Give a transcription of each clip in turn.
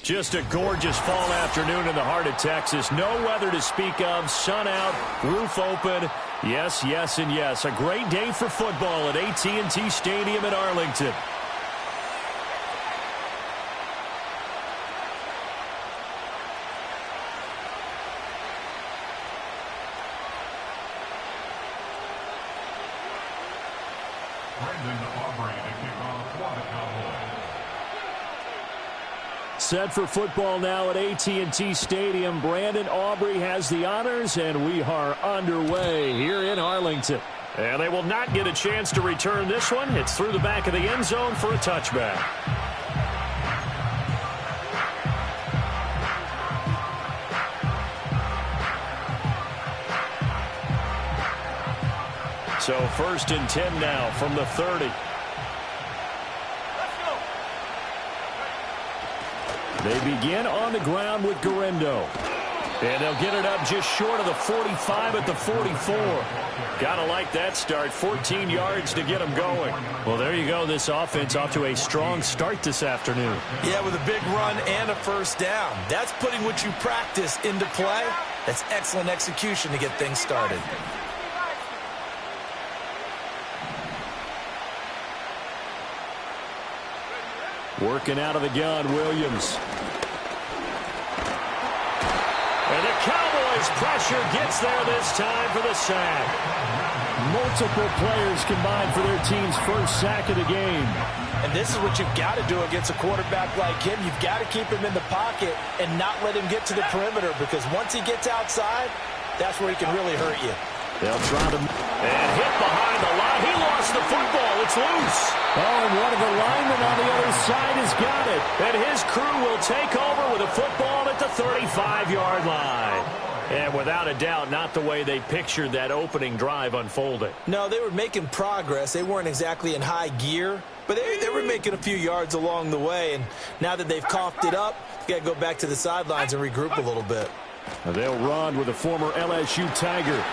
Just a gorgeous fall afternoon in the heart of Texas. No weather to speak of. Sun out, roof open. Yes, yes, and yes. A great day for football at AT&T Stadium in Arlington. Set for football now at AT&T Stadium. Brandon Aubrey has the honors, and we are underway here in Arlington. And they will not get a chance to return this one. It's through the back of the end zone for a touchback. So 1st and 10 now from the 30. They begin on the ground with Garendo. And they'll get it up just short of the 45 at the 44. Gotta like that start. 14 yards to get them going. Well, there you go. This offense off to a strong start this afternoon. Yeah, with a big run and a first down. That's putting what you practice into play. That's excellent execution to get things started. Working out of the gun, Williams. And the Cowboys pressure gets there this time for the sack. Multiple players combined for their team's first sack of the game. And this is what you've got to do against a quarterback like him. You've got to keep him in the pocket and not let him get to the perimeter, because once he gets outside, that's where he can really hurt you. They'll try to... And hit behind the line. He lost the football. It's loose. Oh, and one of the linemen on the other side has got it. And his crew will take over with a football at the 35-yard line. And without a doubt, not the way they pictured that opening drive unfolding. No, they were making progress. They weren't exactly in high gear, but they were making a few yards along the way. And now that they've coughed it up, you got to go back to the sidelines and regroup a little bit. They'll run with a former LSU Tiger.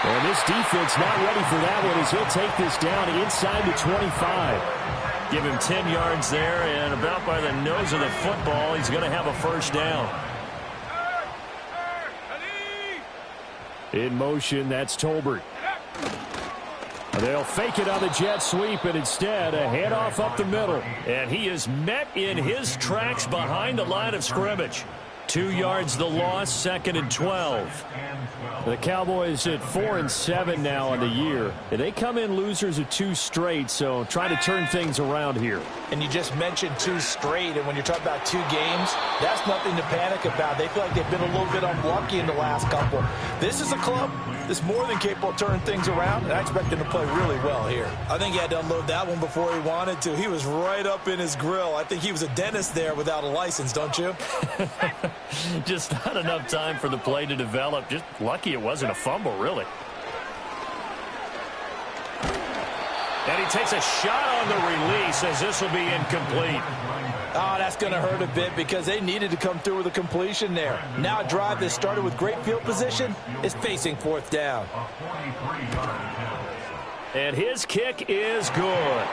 And this defense not ready for that one, as he'll take this down inside the 25. Give him 10 yards there, and about by the nose of the football, he's going to have a first down. In motion, that's Tolbert. They'll fake it on the jet sweep, and instead a handoff up the middle. And he is met in his tracks behind the line of scrimmage. 2 yards the loss, 2nd and 12. The Cowboys at 4-7 now on the year. They come in losers of 2 straight, so try to turn things around here. And you just mentioned 2 straight, and when you're talking about 2 games, that's nothing to panic about. They feel like they've been a little bit unlucky in the last couple. This is a club that's more than capable of turning things around, and I expect him to play really well here. I think he had to unload that one before he wanted to. He was right up in his grill. I think he was a dentist there without a license, don't you? Just not enough time for the play to develop. Just lucky it wasn't a fumble, really. And he takes a shot on the release, as this will be incomplete. Oh, that's going to hurt a bit, because they needed to come through with a completion there. Now a drive that started with great field position is facing 4th down. And his kick is good.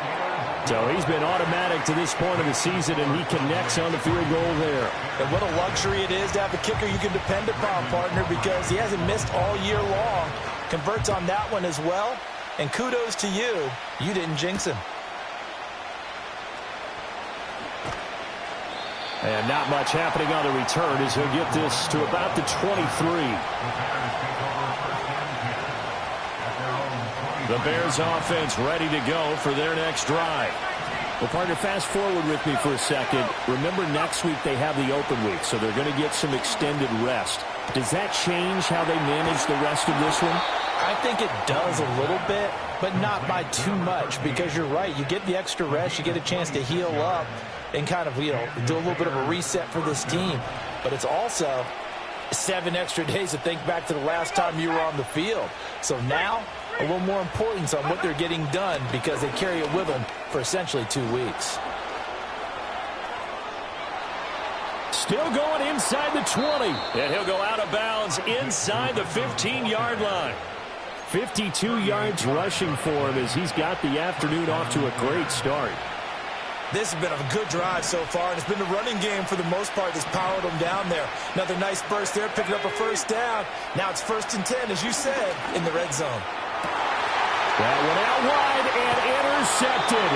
So he's been automatic to this point of the season, and he connects on the field goal there. And what a luxury it is to have a kicker you can depend upon, partner, because he hasn't missed all year long. Converts on that one as well. And kudos to you. You didn't jinx him. And not much happening on the return, as he'll get this to about the 23. The Bears offense ready to go for their next drive. Well, partner, fast forward with me for a second. Remember, next week they have the open week, so they're going to get some extended rest. Does that change how they manage the rest of this one? I think it does a little bit, but not by too much, because you're right. You get the extra rest, you get a chance to heal up and kind of, do a little bit of a reset for this team. But it's also 7 extra days to think back to the last time you were on the field. So now, a little more importance on what they're getting done, because they carry it with them for essentially 2 weeks. Still going inside the 20. And he'll go out of bounds inside the 15-yard line. 52 yards rushing for him, as he's got the afternoon off to a great start. This has been a good drive so far, and it's been the running game for the most part that's powered them down there. Another nice burst there, picking up a first down. Now it's 1st and 10, as you said, in the red zone. That one out wide and intercepted.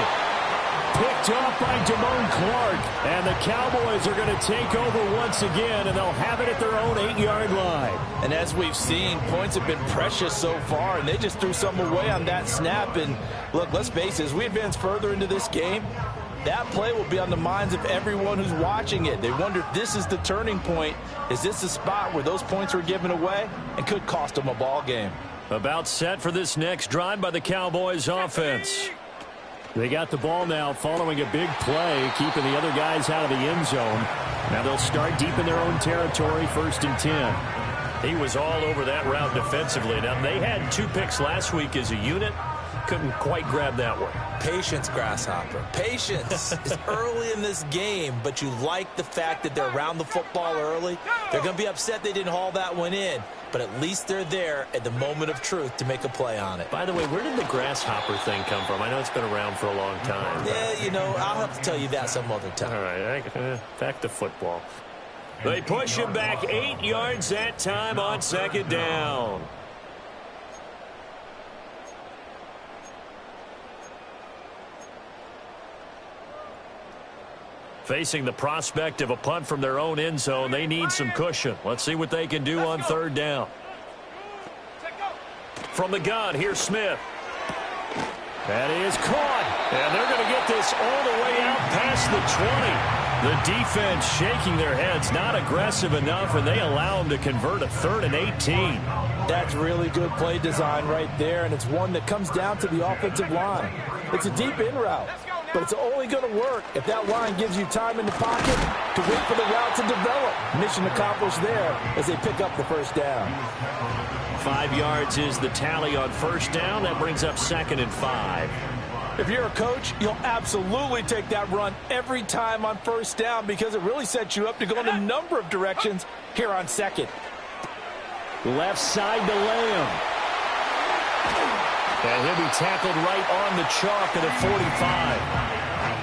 Picked off by Damone Clark. And the Cowboys are going to take over once again, and they'll have it at their own 8-yard line. And as we've seen, points have been precious so far, and they just threw some away on that snap. And look, let's face it, as we advance further into this game, that play will be on the minds of everyone who's watching it. They wonder if this is the turning point. Is this the spot where those points were given away and could cost them a ball game? About set for this next drive by the Cowboys offense. They got the ball now following a big play, keeping the other guys out of the end zone. Now they'll start deep in their own territory, 1st and 10. He was all over that route defensively. Now, they had 2 picks last week as a unit. Couldn't quite grab that one. Patience, Grasshopper. Patience. It's early in this game, but you like the fact that they're around the football early. They're going to be upset they didn't haul that one in, but at least they're there at the moment of truth to make a play on it. By the way, where did the Grasshopper thing come from? I know it's been around for a long time. Yeah, you know, I'll have to tell you that some other time. All right, back to football. They push him back 8 yards that time on 2nd down. Facing the prospect of a punt from their own end zone, they need some cushion. Let's see what they can do on 3rd down. From the gun, here's Smith. That is caught. And they're going to get this all the way out past the 20. The defense shaking their heads, not aggressive enough, and they allow them to convert a 3rd and 18. That's really good play design right there, and it's one that comes down to the offensive line. It's a deep in route, but it's only going to work if that line gives you time in the pocket to wait for the route to develop. Mission accomplished there as they pick up the 1st down. 5 yards is the tally on 1st down. That brings up 2nd and 5. If you're a coach, you'll absolutely take that run every time on 1st down because it really sets you up to go in a number of directions here on 2nd. Left side to Lamb. And he'll be tackled right on the chalk at the 45.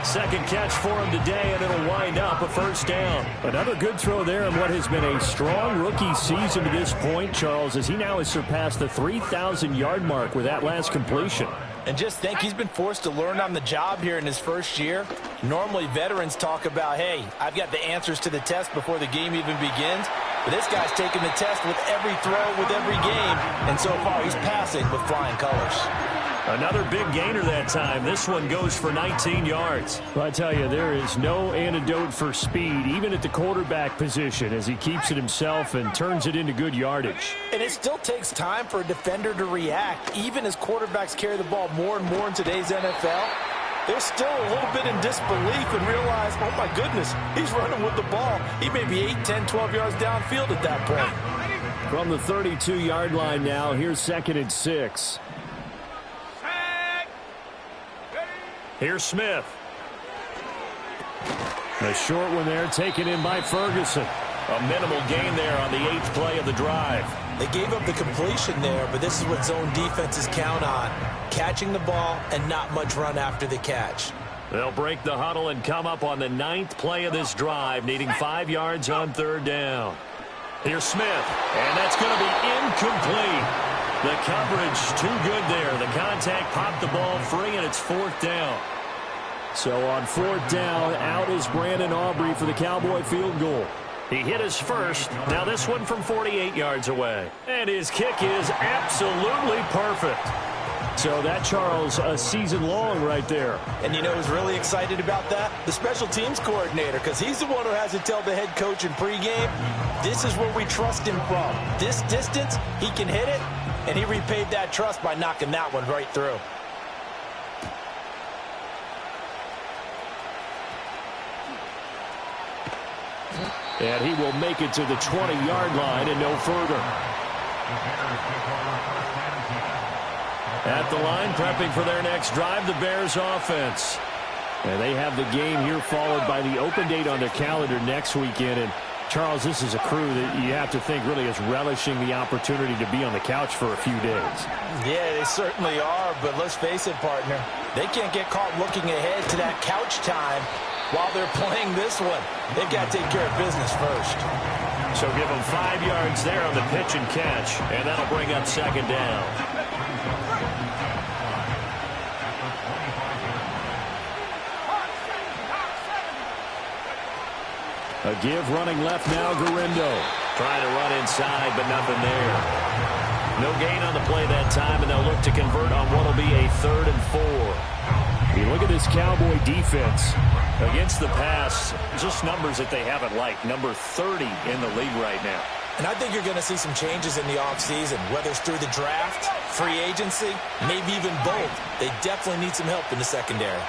2nd catch for him today, and it'll wind up a 1st down. Another good throw there in what has been a strong rookie season to this point, Charles, as he now has surpassed the 3,000-yard mark with that last completion. And just think, he's been forced to learn on the job here in his 1st year. Normally, veterans talk about, hey, I've got the answers to the test before the game even begins. But this guy's taking the test with every throw, with every game. And so far, he's passing with flying colors. Another big gainer that time. This one goes for 19 yards. Well, I tell you, there is no antidote for speed, even at the quarterback position, as he keeps it himself and turns it into good yardage. And it still takes time for a defender to react. Even as quarterbacks carry the ball more and more in today's NFL, they're still a little bit in disbelief and realize, oh, my goodness, he's running with the ball. He may be 8, 10, 12 yards downfield at that point. From the 32-yard line now, here's 2nd and 6. Here's Smith. A short one there, taken in by Ferguson. A minimal gain there on the 8th play of the drive. They gave up the completion there, but this is what zone defenses count on. Catching the ball and not much run after the catch. They'll break the huddle and come up on the 9th play of this drive, needing 5 yards on 3rd down. Here's Smith, and that's going to be incomplete. The coverage too good there. The contact popped the ball free, and it's 4th down. So on 4th down, out is Brandon Aubrey for the Cowboy field goal. He hit his first. Now this one from 48 yards away. And his kick is absolutely perfect. So that, Charles, a season long right there. And you know who's really excited about that? The special teams coordinator, because he's the one who has to tell the head coach in pregame, this is where we trust him from. This distance, he can hit it, and he repaid that trust by knocking that one right through. And he will make it to the 20-yard line and no further. At the line, prepping for their next drive, the Bears offense. And they have the game here followed by the open date on their calendar next weekend. And Charles, this is a crew that you have to think really is relishing the opportunity to be on the couch for a few days. Yeah, they certainly are, but let's face it, partner. They can't get caught looking ahead to that couch time while they're playing this one. They've got to take care of business first. So give them 5 yards there on the pitch and catch, and that'll bring up second down. A give running left now, Garindo. Trying to run inside, but nothing there. No gain on the play that time, and they'll look to convert on what will be a 3rd and 4. You look at this Cowboy defense. Against the pass, just numbers that they haven't liked. Number 30 in the league right now. And I think you're going to see some changes in the offseason, whether it's through the draft, free agency, maybe even both. They definitely need some help in the secondary.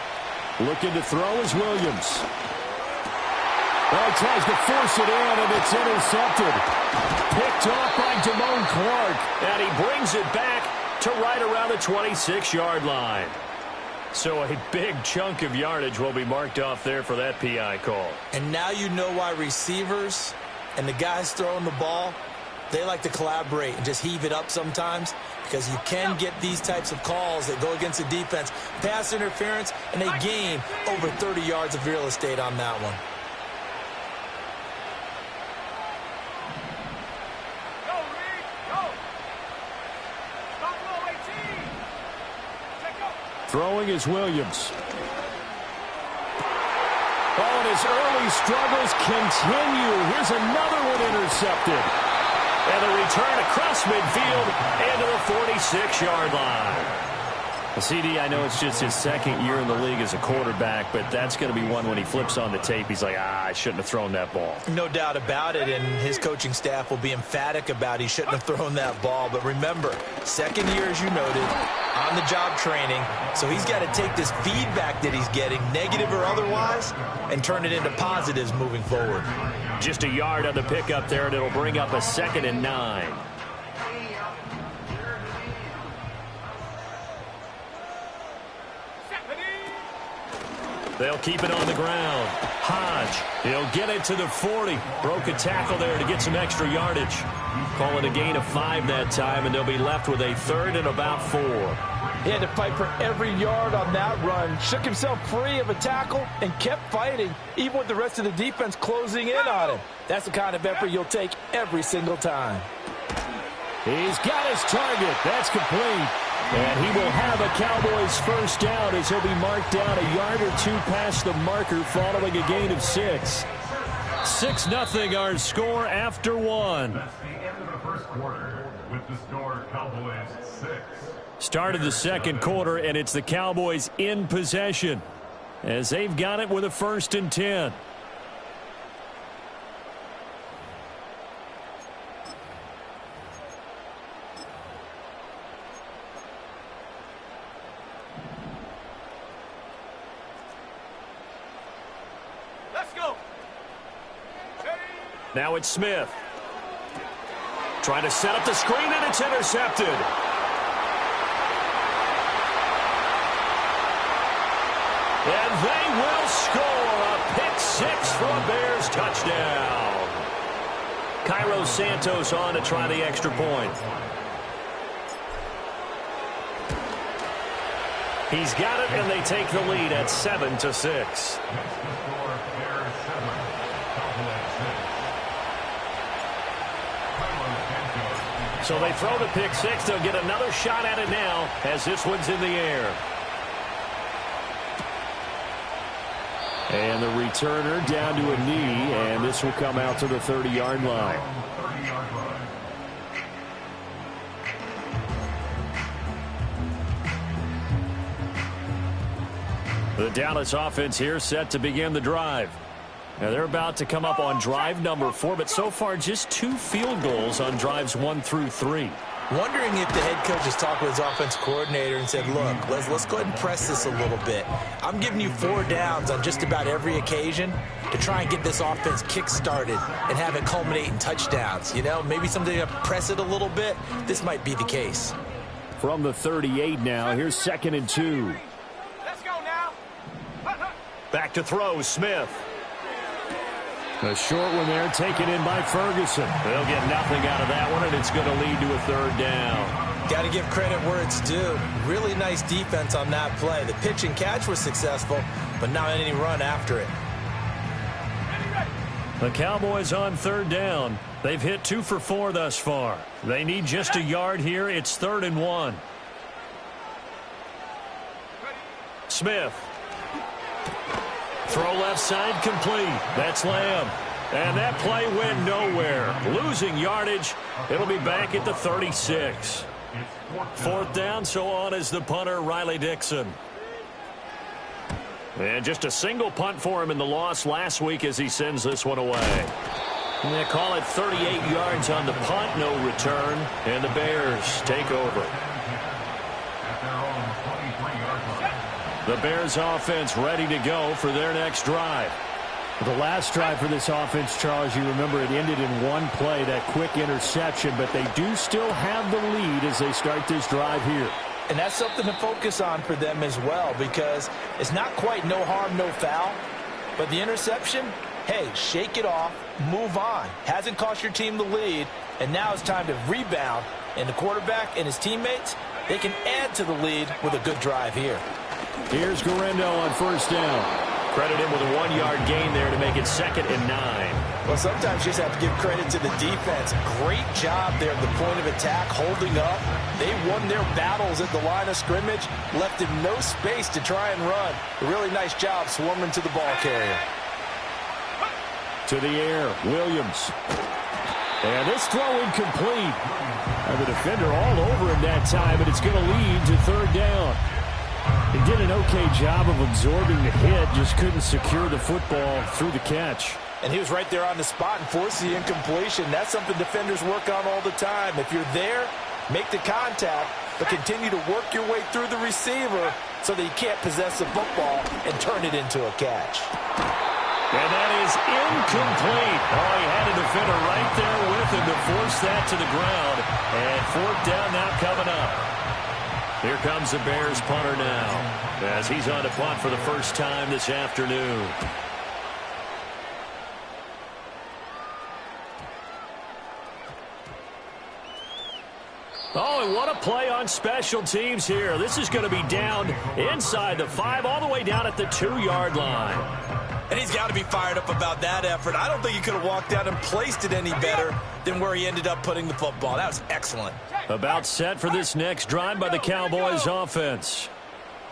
Looking to throw is Williams. Well, he tries to force it in, and it's intercepted. Picked off by Damone Clark. And he brings it back to right around the 26-yard line. So a big chunk of yardage will be marked off there for that PI call. And now you know why receivers and the guys throwing the ball, they like to collaborate and just heave it up sometimes, because you can get these types of calls that go against the defense. Pass interference, and they gain over 30 yards of real estate on that one. Throwing is Williams. Oh, and his early struggles continue. Here's another one intercepted. And the return across midfield into the 46-yard line. CD, I know it's just his 2nd year in the league as a quarterback, but that's going to be one when he flips on the tape. He's like, I shouldn't have thrown that ball. No doubt about it, and his coaching staff will be emphatic about he shouldn't have thrown that ball. But remember, 2nd year, as you noted, on-the-job training, so he's got to take this feedback that he's getting, negative or otherwise, and turn it into positives moving forward. Just a yard on the pickup there, and it'll bring up a 2nd and 9. They'll keep it on the ground. Hodge, he'll get it to the 40. Broke a tackle there to get some extra yardage. Call it a gain of 5 that time, and they'll be left with a 3rd and about 4. He had to fight for every yard on that run. Shook himself free of a tackle and kept fighting, even with the rest of the defense closing in on him. That's the kind of effort you'll take every single time. He's got his target. That's complete. And he will have a Cowboys first down as he'll be marked down a yard or 2 past the marker following a gain of 6. 6-0 our score after 1. That's the end of the first quarter with the score Cowboys 6. Start of the second quarter, and it's the Cowboys in possession as they've got it with a 1st and 10. Now it's Smith. Trying to set up the screen, and it's intercepted. And they will score a pick 6 for a Bears touchdown. Cairo Santos on to try the extra point. He's got it, and they take the lead at 7-6. So they throw the pick 6. They'll get another shot at it now as this one's in the air. And the returner down to a knee, and this will come out to the 30-yard line. The Dallas offense here set to begin the drive. Now they're about to come up on drive number 4, but so far just 2 field goals on drives 1 through 3. Wondering if the head coach has talked with his offense coordinator and said, look, let's go ahead and press this a little bit. I'm giving you 4 downs on just about every occasion to try and get this offense kick-started and have it culminate in touchdowns. You know, maybe someday you press it a little bit. This might be the case. From the 38 now, here's 2nd and 2. Let's go now. Back to throw, Smith. A short one there taken in by Ferguson. They'll get nothing out of that one, and it's going to lead to a third down. Got to give credit where it's due. Really nice defense on that play. The pitch and catch was successful, but not any run after it. The Cowboys on third down. They've hit 2 for 4 thus far. They need just a yard here. It's 3rd and 1. Smith. Throw left side complete. That's Lamb. And that play went nowhere. Losing yardage. It'll be back at the 36. 4th down, so on is the punter, Riley Dixon. And just a single punt for him in the loss last week as he sends this one away. And they call it 38 yards on the punt, no return. And the Bears take over. The Bears offense ready to go for their next drive. The last drive for this offense, Charles, you remember it ended in one play, that quick interception, but they do still have the lead as they start this drive here. And that's something to focus on for them as well, because it's not quite no harm, no foul, but the interception, hey, shake it off, move on. Hasn't cost your team the lead, and now it's time to rebound, and the quarterback and his teammates, they can add to the lead with a good drive here. Here's Guerrero on 1st down. Credit him with a 1-yard gain there to make it 2nd and 9. Well, sometimes you just have to give credit to the defense. Great job there at the point of attack, holding up. They won their battles at the line of scrimmage, left him no space to try and run. A really nice job swarming to the ball carrier. To the air, Williams. And this throw incomplete. And the defender all over him that time, and it's going to lead to 3rd down. He did an okay job of absorbing the hit, just couldn't secure the football through the catch. And he was right there on the spot and forced the incompletion. That's something defenders work on all the time. If you're there, make the contact, but continue to work your way through the receiver so that you can't possess the football and turn it into a catch. And that is incomplete. Oh, he had a defender right there with him to force that to the ground. And 4th down now coming up. Here comes the Bears punter now as he's on to punt for the first time this afternoon. Oh, and what a play on special teams here. This is going to be down inside the 5, all the way down at the 2-yard line. And he's got to be fired up about that effort. I don't think he could have walked out and placed it any better than where he ended up putting the football. That was excellent. About set for this next drive by the Cowboys offense.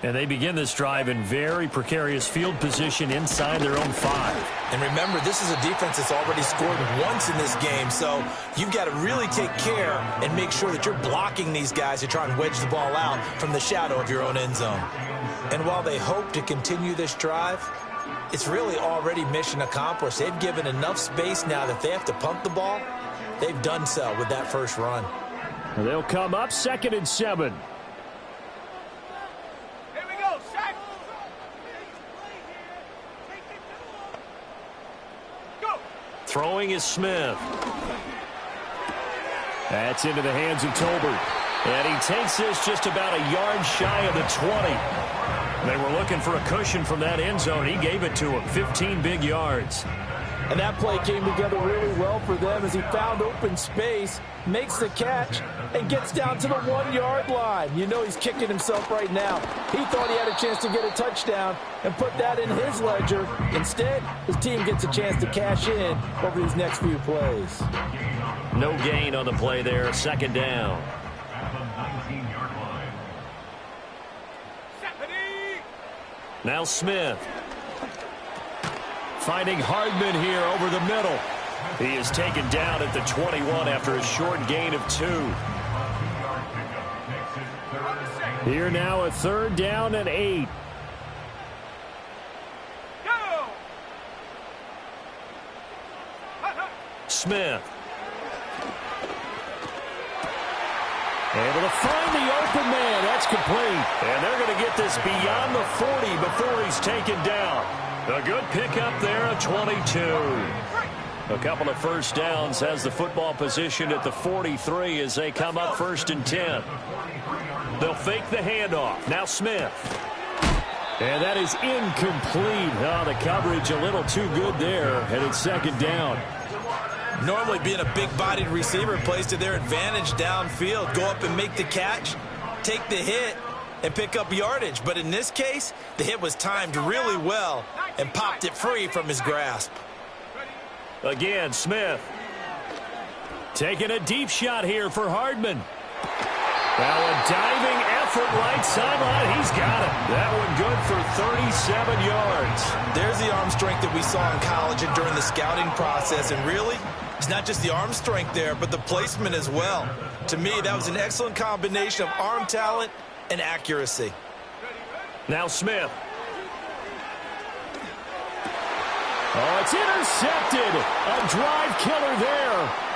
And they begin this drive in very precarious field position inside their own 5. And remember, this is a defense that's already scored once in this game, so you've got to really take care and make sure that you're blocking these guys to try and wedge the ball out from the shadow of your own end zone. And while they hope to continue this drive, it's really already mission accomplished. They've given enough space now that they have to punt the ball. They've done so with that first run. They'll come up 2nd and 7. Here we go, Shaq. Go. Throwing is Smith. That's into the hands of Tolbert. And he takes this just about a yard shy of the 20. They were looking for a cushion from that end zone. He gave it to him, 15 big yards. And that play came together really well for them as he found open space, makes the catch, and gets down to the 1-yard line. You know he's kicking himself right now. He thought he had a chance to get a touchdown and put that in his ledger. Instead, his team gets a chance to cash in over these next few plays. No gain on the play there, 2nd down. Now Smith. Finding Hardman here over the middle. He is taken down at the 21 after a short gain of 2. Here now a 3rd down and 8. Go. Smith. Able to find the open man. That's complete. And they're going to get this beyond the 40 before he's taken down. A good pickup there at 22. A couple of first downs has the football position at the 43 as they come up 1st and 10. They'll fake the handoff. Now Smith. And that is incomplete. Oh, the coverage a little too good there, and it's second down. Normally being a big-bodied receiver plays to their advantage downfield. Go up and make the catch, take the hit, and pick up yardage. But in this case, the hit was timed really well and popped it free from his grasp. Again, Smith. Taking a deep shot here for Hardman. Now a diving effort right sideline. He's got it. That one good for 37 yards. There's the arm strength that we saw in college and during the scouting process. And really, it's not just the arm strength there, but the placement as well. To me, that was an excellent combination of arm talent and accuracy. Now Smith. Oh, it's intercepted. A drive killer there.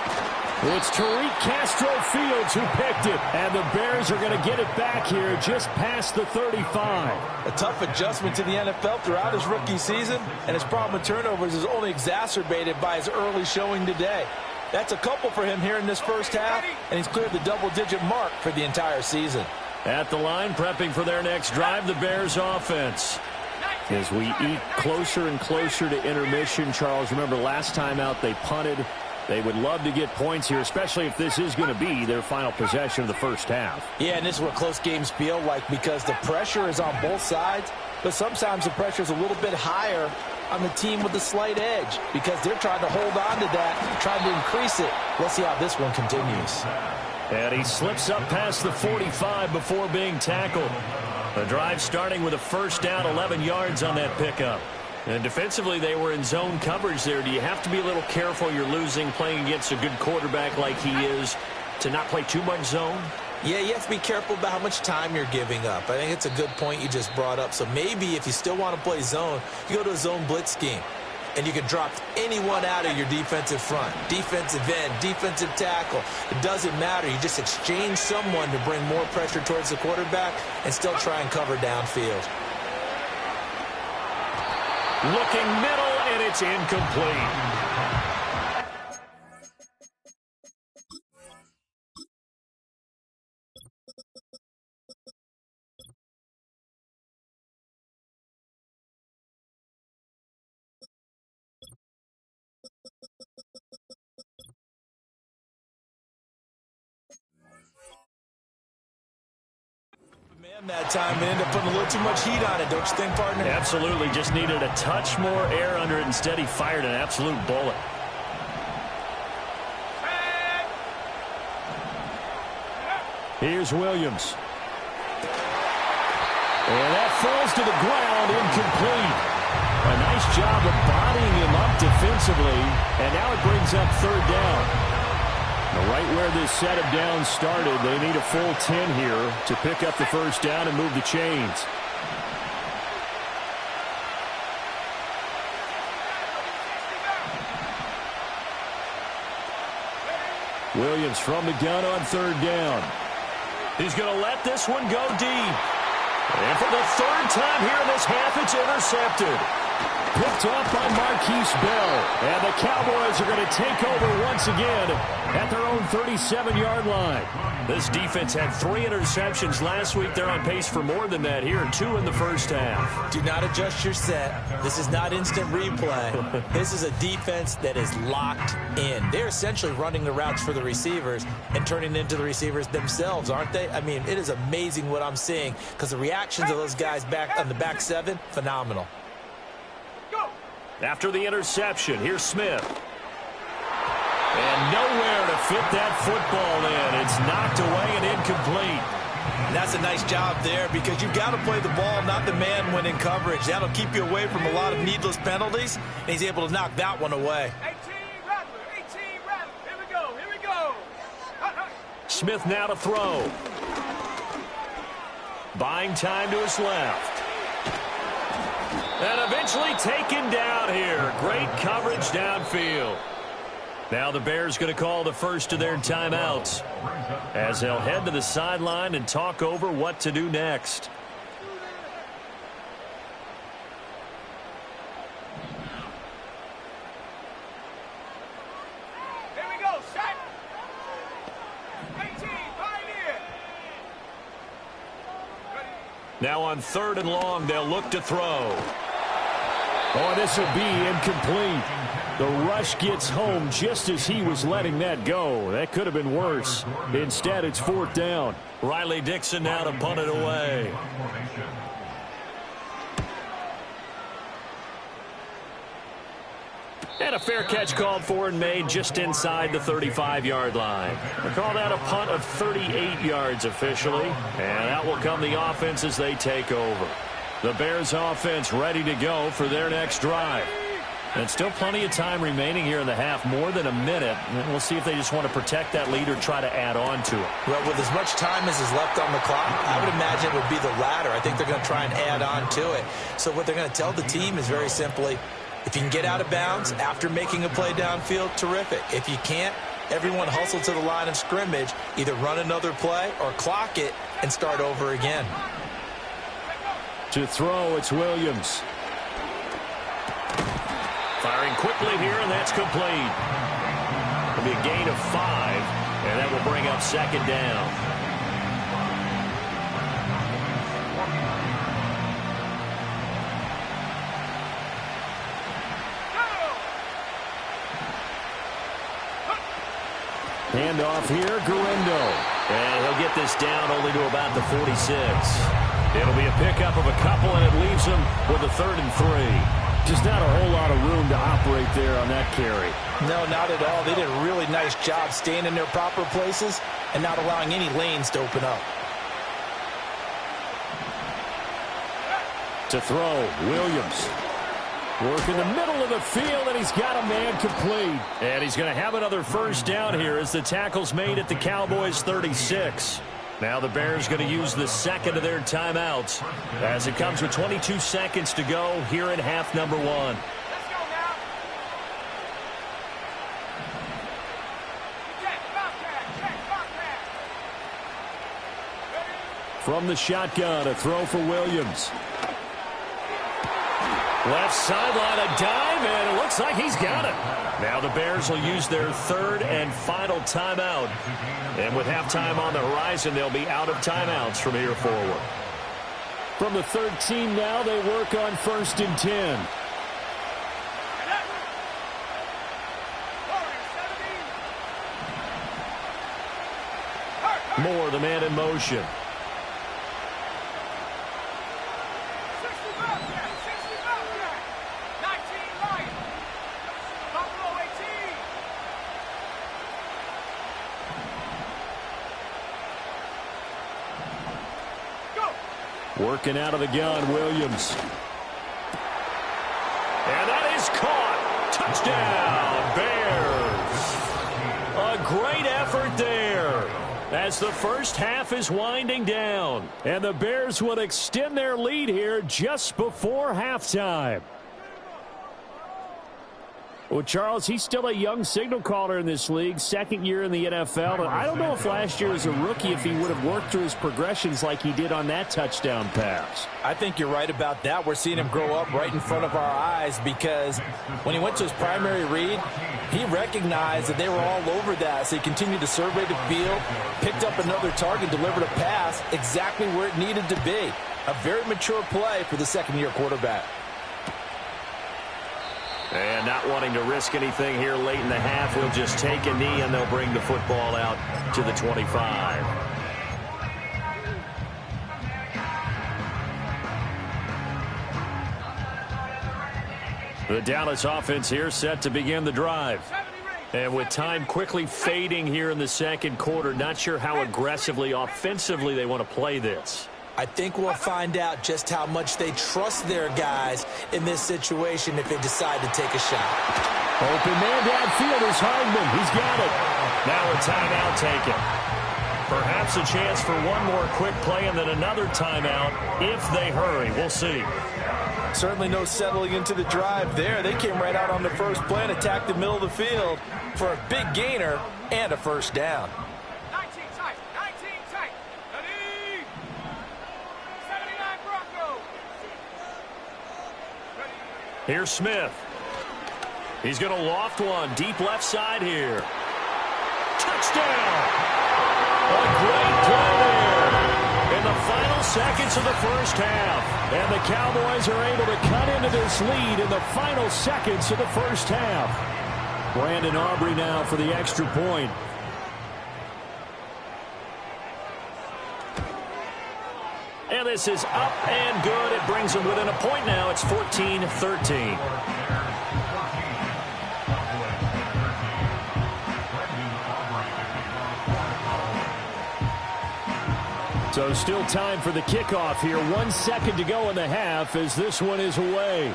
It's Tariq Castro-Fields who picked it. And the Bears are going to get it back here just past the 35. A tough adjustment to the NFL throughout his rookie season, and his problem with turnovers is only exacerbated by his early showing today. That's a couple for him here in this first half, and he's cleared the double-digit mark for the entire season. At the line, prepping for their next drive, the Bears offense. As we eat closer and closer to intermission, Charles, remember last time out they punted. They would love to get points here, especially if this is going to be their final possession of the first half. Yeah, and this is what close games feel like because the pressure is on both sides, but sometimes the pressure is a little bit higher on the team with the slight edge because they're trying to hold on to that, trying to increase it. Let's see how this one continues. And he slips up past the 45 before being tackled. The drive starting with a first down, 11 yards on that pickup. And defensively, they were in zone coverage there. Do you have to be a little careful? You're losing, playing against a good quarterback like he is, to not play too much zone? Yeah, you have to be careful about how much time you're giving up. I think it's a good point you just brought up. So maybe if you still want to play zone, you go to a zone blitz scheme. And you can drop anyone out of your defensive front. Defensive end, defensive tackle. It doesn't matter. You just exchange someone to bring more pressure towards the quarterback and still try and cover downfield. Looking middle, and it's incomplete. That time and ended up putting a little too much heat on it, don't you think, partner? Absolutely. Just needed a touch more air under it. Instead, he fired an absolute bullet. Here's Williams. And that falls to the ground, incomplete. A nice job of bodying him up defensively, and now it brings up third down. Right where this set of downs started, they need a full 10 here to pick up the first down and move the chains. Williams from the gun on third down. He's going to let this one go deep. And for the third time here in this half, it's intercepted. Picked up by Marquise Bell. And the Cowboys are going to take over once again at their own 37-yard line. This defense had 3 interceptions last week. They're on pace for more than that here, 2 in the first half. Do not adjust your set. This is not instant replay. This is a defense that is locked in. They're essentially running the routes for the receivers and turning into the receivers themselves, aren't they? I mean, it is amazing what I'm seeing because the reactions of those guys back on the back 7, phenomenal. After the interception, here's Smith. And nowhere to fit that football in. It's knocked away and incomplete. And that's a nice job there because you've got to play the ball, not the man when in coverage. That'll keep you away from a lot of needless penalties, and he's able to knock that one away. 18 Rattler. Here we go. Smith now to throw. Buying time to his left. And eventually taken down here. Great coverage downfield. Now the Bears going to call the first of their timeouts as they'll head to the sideline and talk over what to do next. Here we go, set. 18, pioneer. Ready. Now on 3rd and long, they'll look to throw. Oh, this will be incomplete. The rush gets home just as he was letting that go. That could have been worse. Instead, it's 4th down. Riley Dixon now to punt it away. And a fair catch called for and made just inside the 35-yard line. We call that a punt of 38 yards officially. And out will come the offense as they take over. The Bears offense ready to go for their next drive. And still plenty of time remaining here in the half, more than a minute. And we'll see if they just want to protect that lead or try to add on to it. Well, with as much time as is left on the clock, I would imagine it would be the latter. I think they're going to try and add on to it. So what they're going to tell the team is very simply, if you can get out of bounds after making a play downfield, terrific. If you can't, everyone hustle to the line of scrimmage, either run another play or clock it and start over again. To throw, it's Williams. Firing quickly here, and that's complete. It'll be a gain of 5, and that will bring up 2nd down. Handoff here, Guendo. And he'll get this down only to about the 46. It'll be a pickup of a couple, and it leaves him with a 3rd and 3. Just not a whole lot of room to operate there on that carry. No, not at all. They did a really nice job staying in their proper places and not allowing any lanes to open up. To throw, Williams. Work in the middle of the field, and he's got a man complete. And he's going to have another 1st down here as the tackle's made at the Cowboys' 36. Now the Bears going to use the 2nd of their timeouts as it comes with 22 seconds to go here in half number 1. Let's go now. Check, Bobcat. From the shotgun, a throw for Williams. Left sideline, a dive, and it looks like he's got it. Now the Bears will use their 3rd and final timeout. And with halftime on the horizon, they'll be out of timeouts from here forward. From the 13 now, they work on 1st and 10. Moore, the man in motion. Working out of the gun, Williams. And that is caught. Touchdown, Bears. A great effort there as the first half is winding down. And the Bears will extend their lead here just before halftime. Well, Charles, he's still a young signal caller in this league, 2nd year in the NFL. And I don't know if last year as a rookie if he would have worked through his progressions like he did on that touchdown pass. I think you're right about that. We're seeing him grow up right in front of our eyes because when he went to his primary read, he recognized that they were all over that. So he continued to survey the field, picked up another target, delivered a pass exactly where it needed to be. A very mature play for the 2nd-year quarterback. And not wanting to risk anything here late in the half, he'll just take a knee and they'll bring the football out to the 25. The Dallas offense here set to begin the drive. And with time quickly fading here in the 2nd quarter, not sure how aggressively, offensively they want to play this. I think we'll find out just how much they trust their guys in this situation if they decide to take a shot. Open man downfield is Hardman. He's got it. Now a timeout taken. Perhaps a chance for one more quick play and then another timeout if they hurry. We'll see. Certainly no settling into the drive there. They came right out on the first play and attacked the middle of the field for a big gainer and a 1st down. 19 tight. Ready? 79 Broncos. Here's Smith. He's going to loft one deep left side here. Touchdown! A great play there. In the final seconds of the first half. And the Cowboys are able to cut into this lead in the final seconds of the first half. Brandon Aubrey now for the extra point. And this is up and good. It brings them within a point now. It's 14-13. So still time for the kickoff here. 1 second to go in the half as this one is away.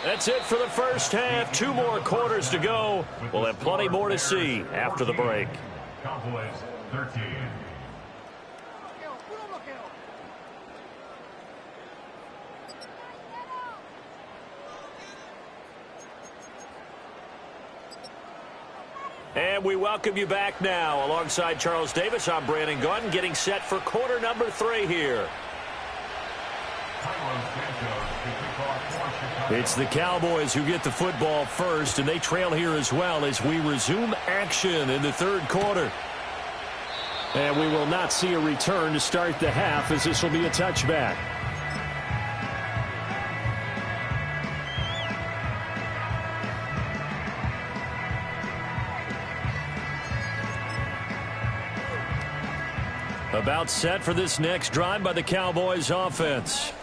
That's it for the first half. 2 more quarters to go. We'll have plenty more to see after the break. Cowboys 13. And we welcome you back now. Alongside Charles Davis, I'm Brandon Gunn, getting set for quarter number 3 here. It's the Cowboys who get the football first, and they trail here as well as we resume action in the third quarter. And we will not see a return to start the half, as this will be a touchback. About set for this next drive by the Cowboys offense.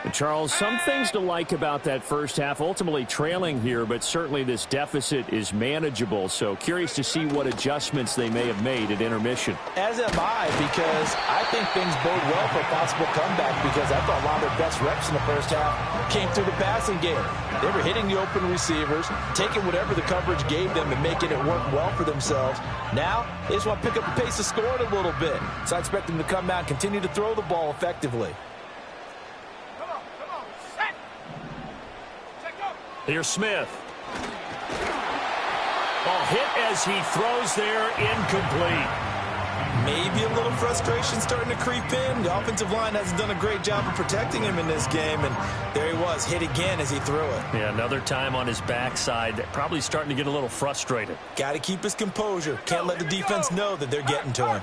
And Charles, some things to like about that first half. Ultimately trailing here, but certainly this deficit is manageable. So curious to see what adjustments they may have made at intermission. As am I, because I think things bode well for a possible comeback, because I thought a lot of their best reps in the first half came through the passing game. They were hitting the open receivers, taking whatever the coverage gave them and making it work well for themselves. Now, they just want to pick up the pace of scoring a little bit. So I expect them to come out and continue to throw the ball effectively. Here's Smith. Ball hit as he throws there, incomplete. Maybe a little frustration starting to creep in. The offensive line hasn't done a great job of protecting him in this game, and there he was, hit again as he threw it. Yeah, another time on his backside, probably starting to get a little frustrated. Got to keep his composure. Can't let the defense know that they're getting to him.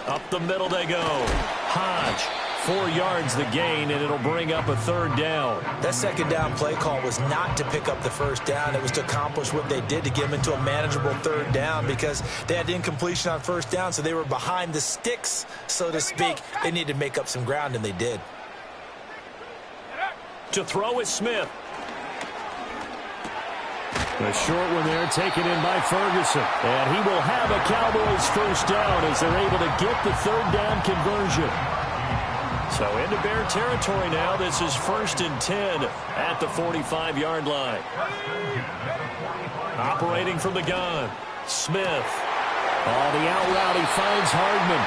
Up the middle they go. Hodge. 4 yards the gain, and it'll bring up a third down. That second down play call was not to pick up the first down. It was to accomplish what they did, to get them into a manageable third down, because they had the incompletion on first down, so they were behind the sticks, so to speak. They needed to make up some ground, and they did. To throw is Smith. A short one there taken in by Ferguson. And he will have a Cowboys first down as they're able to get the third down conversion. So into Bear territory now. This is 1st and 10 at the 45-yard line. Operating from the gun, Smith. Oh, the out route, he finds Hardman.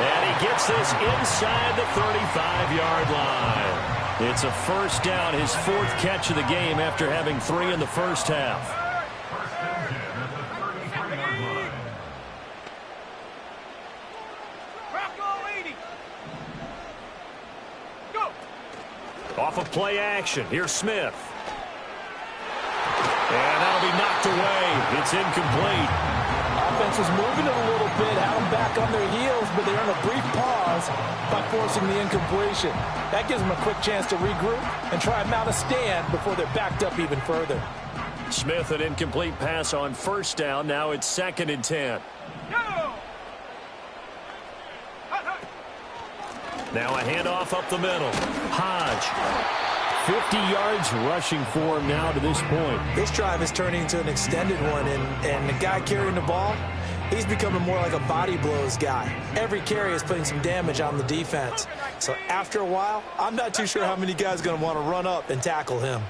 And he gets this inside the 35-yard line. It's a first down, his 4th catch of the game after having 3 in the first half. Off of play action. Here's Smith. And that'll be knocked away. It's incomplete. Offense was moving it a little bit, had them back on their heels, but they earned a brief pause by forcing the incompletion. That gives them a quick chance to regroup and try and mount a stand before they're backed up even further. Smith, an incomplete pass on first down. Now it's 2nd and 10. Now a handoff up the middle. Hodge. 50 yards rushing for him now to this point. This drive is turning into an extended one, and the guy carrying the ball, he's becoming more like a body blows guy. Every carry is putting some damage on the defense. So after a while, I'm not too sure how many guys are going to want to run up and tackle him.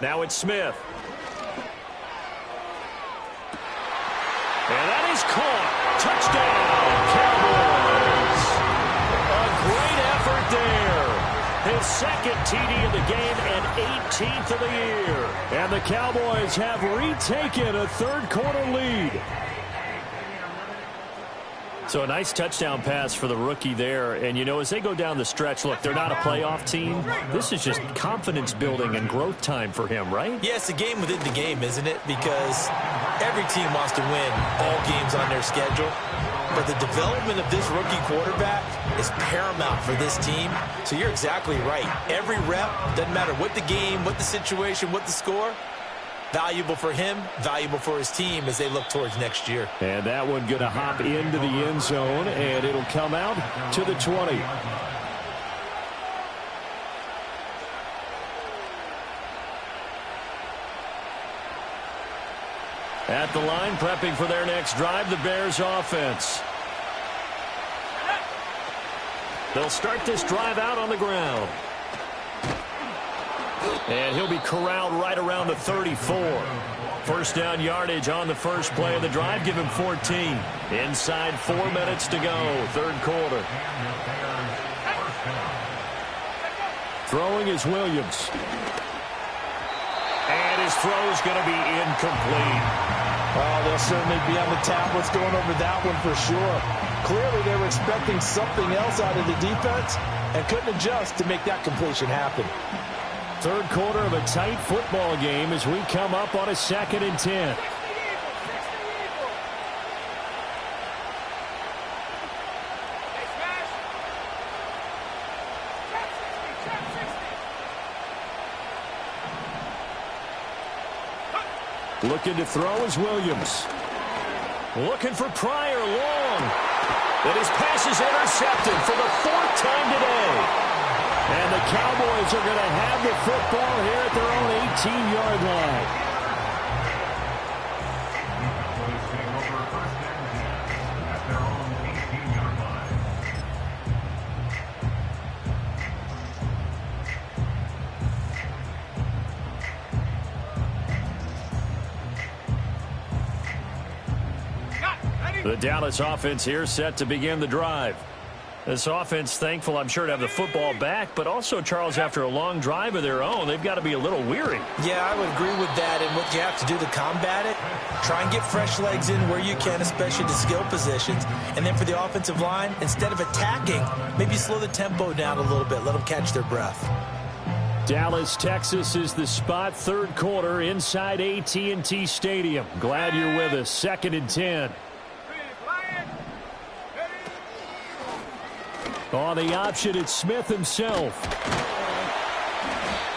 Now it's Smith. And that is caught. Touchdown, Cowboys. A great effort there. His 2nd TD of the game and 18th of the year. And the Cowboys have retaken a third quarter lead. So a nice touchdown pass for the rookie there. And, you know, as they go down the stretch, look, they're not a playoff team. This is just confidence building and growth time for him, right? Yeah, it's a game within the game, isn't it? Because every team wants to win all games on their schedule. But the development of this rookie quarterback is paramount for this team. So you're exactly right. Every rep, doesn't matter what the game, what the situation, what the score, valuable for him, valuable for his team as they look towards next year. And that one going to hop into the end zone, and it'll come out to the 20. At the line, prepping for their next drive, the Bears offense. They'll start this drive out on the ground. And he'll be corralled right around the 34. First down yardage on the first play of the drive. Give him 14. Inside 4 minutes to go, third quarter. Throwing is Williams. And his throw is going to be incomplete. Oh, they'll certainly be on the tablets going over that one for sure. Clearly they were expecting something else out of the defense and couldn't adjust to make that completion happen. Third quarter of a tight football game as we come up on a 2nd and 10. Looking to throw is Williams. Looking for Pryor long. And his pass is intercepted for the 4th time today. And the Cowboys are going to have the football here at their own 18-yard line. The Dallas offense here set to begin the drive. This offense thankful, I'm sure, to have the football back, but also, Charles, after a long drive of their own, they've got to be a little weary. Yeah, I would agree with that, and what you have to do to combat it, try and get fresh legs in where you can, especially to skill positions. And then for the offensive line, instead of attacking, maybe slow the tempo down a little bit, let them catch their breath. Dallas, Texas is the spot, third quarter inside AT&T Stadium. Glad you're with us, 2nd and 10. On the option, it's Smith himself.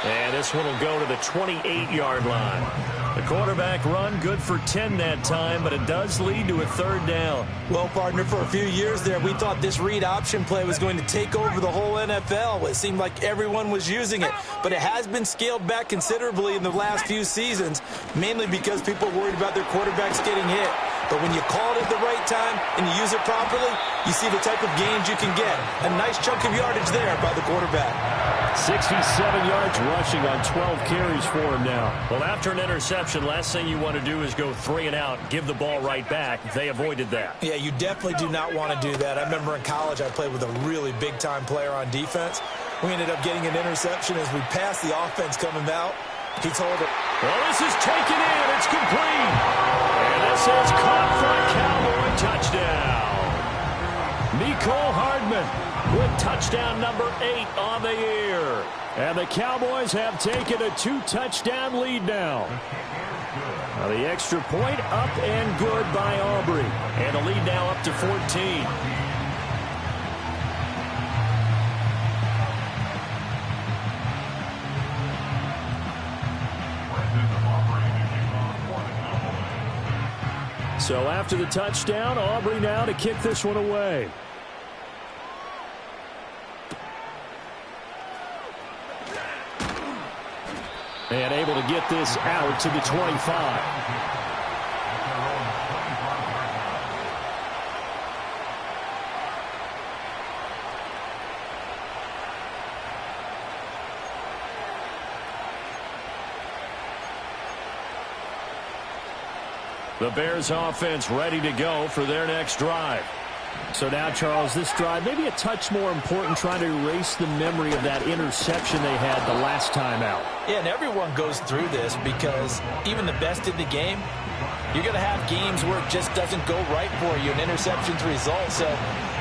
And this one will go to the 28-yard line. The quarterback run good for 10 that time, but it does lead to a third down. Well, partner, for a few years there, we thought this read option play was going to take over the whole NFL. It seemed like everyone was using it, but it has been scaled back considerably in the last few seasons, mainly because people are worried about their quarterbacks getting hit. But when you call it at the right time and you use it properly, you see the type of gains you can get. A nice chunk of yardage there by the quarterback. 67 yards rushing on 12 carries for him now. Well, after an interception, last thing you want to do is go 3 and out, give the ball right back. They avoided that. Yeah, you definitely do not want to do that. I remember in college I played with a really big-time player on defense. We ended up getting an interception as we passed the offense coming out. He told it. Well, this is taken in. It's complete. And this is caught for a Cowboy touchdown. Nicole Hardman with touchdown number 8 on the year. And the Cowboys have taken a 2-touchdown lead now. Now the extra point up and good by Aubrey. And a lead now up to 14. So after the touchdown, Aubrey now to kick this one away. And able to get this out to the 25. The Bears offense ready to go for their next drive. So now, Charles, this drive maybe a touch more important, trying to erase the memory of that interception they had the last time out. Yeah, and everyone goes through this because even the best in the game, you're going to have games where it just doesn't go right for you, and interceptions result. So,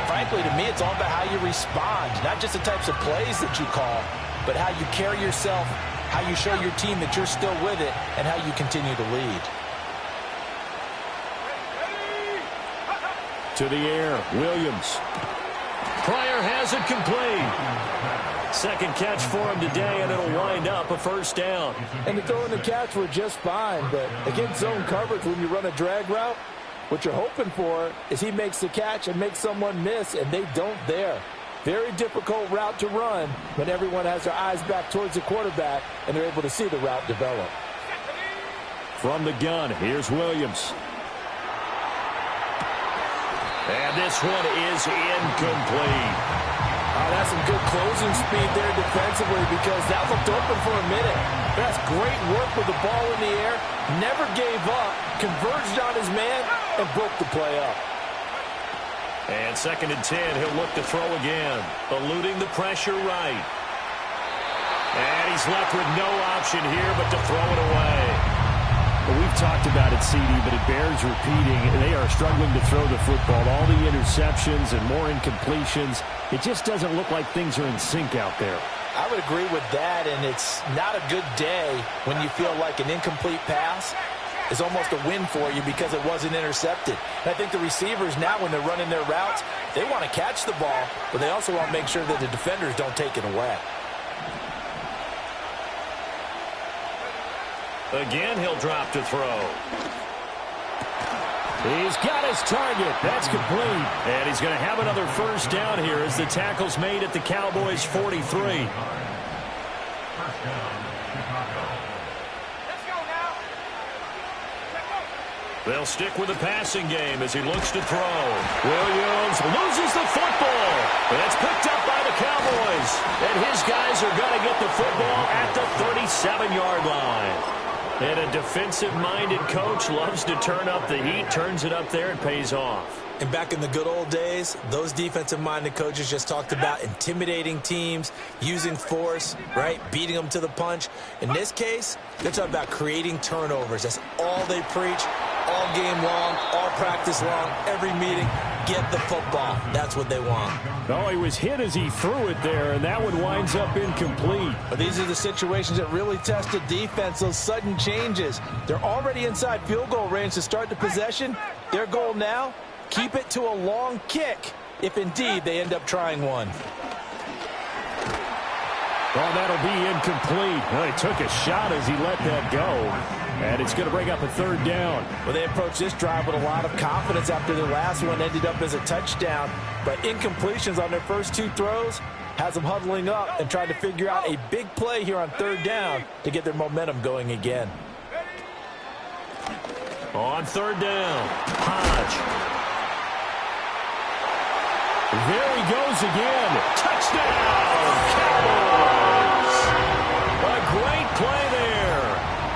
frankly, to me, it's all about how you respond, not just the types of plays that you call, but how you carry yourself, how you show your team that you're still with it, and how you continue to lead. To the air, Williams. Pryor has it complete. Second catch for him today, and it'll wind up a first down. And the throw and the catch were just fine, but against zone coverage, when you run a drag route, what you're hoping for is he makes the catch and makes someone miss, and they don't there. Very difficult route to run when everyone has their eyes back towards the quarterback and they're able to see the route develop. From the gun, here's Williams. And this one is incomplete. Oh, that's some good closing speed there defensively because that looked open for a minute. That's great work with the ball in the air. Never gave up, converged on his man, and broke the play up. And 2nd and 10, he'll look to throw again. Eluding the pressure right. And he's left with no option here but to throw it away. Well, we've talked about it, CD, but it bears repeating. They are struggling to throw the football. All the interceptions and more incompletions. It just doesn't look like things are in sync out there. I would agree with that, and it's not a good day when you feel like an incomplete pass is almost a win for you because it wasn't intercepted. And I think the receivers now, when they're running their routes, they want to catch the ball, but they also want to make sure that the defenders don't take it away. Again, he'll drop to throw. He's got his target. That's complete. And he's going to have another first down here as the tackle's made at the Cowboys' 43. First down, Chicago. Let's go now. They'll stick with the passing game as he looks to throw. Williams loses the football. But it's picked up by the Cowboys. And his guys are going to get the football at the 37-yard line. And a defensive-minded coach loves to turn up the heat, turns it up there, and pays off. And back in the good old days, those defensive-minded coaches just talked about intimidating teams, using force, right, beating them to the punch. In this case, they're talking about creating turnovers. That's all they preach, all game long, all practice long, every meeting. Get the football. That's what they want. Oh, he was hit as he threw it there, and that one winds up incomplete. But these are the situations that really test the defense, those sudden changes. They're already inside field goal range to start the possession. Their goal now, keep it to a long kick, if indeed they end up trying one. Oh, that'll be incomplete. Well, he took a shot as he let that go. And it's going to bring up a third down. Well, they approached this drive with a lot of confidence after their last one ended up as a touchdown. But incompletions on their first two throws has them huddling up and trying to figure out a big play here on third down to get their momentum going again. On third down, Hodge. There he goes again. Touchdown, Cowboys! A great play there.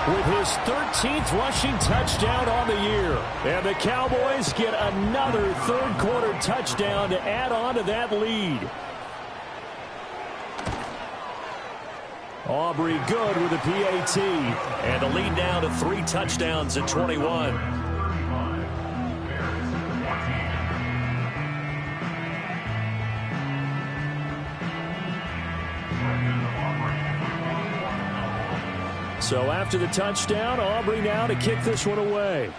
With his 13th rushing touchdown on the year. And the Cowboys get another third-quarter touchdown to add on to that lead. Aubrey good with the PAT. And the lead down to 3 touchdowns at 21. So after the touchdown, Aubrey now to kick this one away.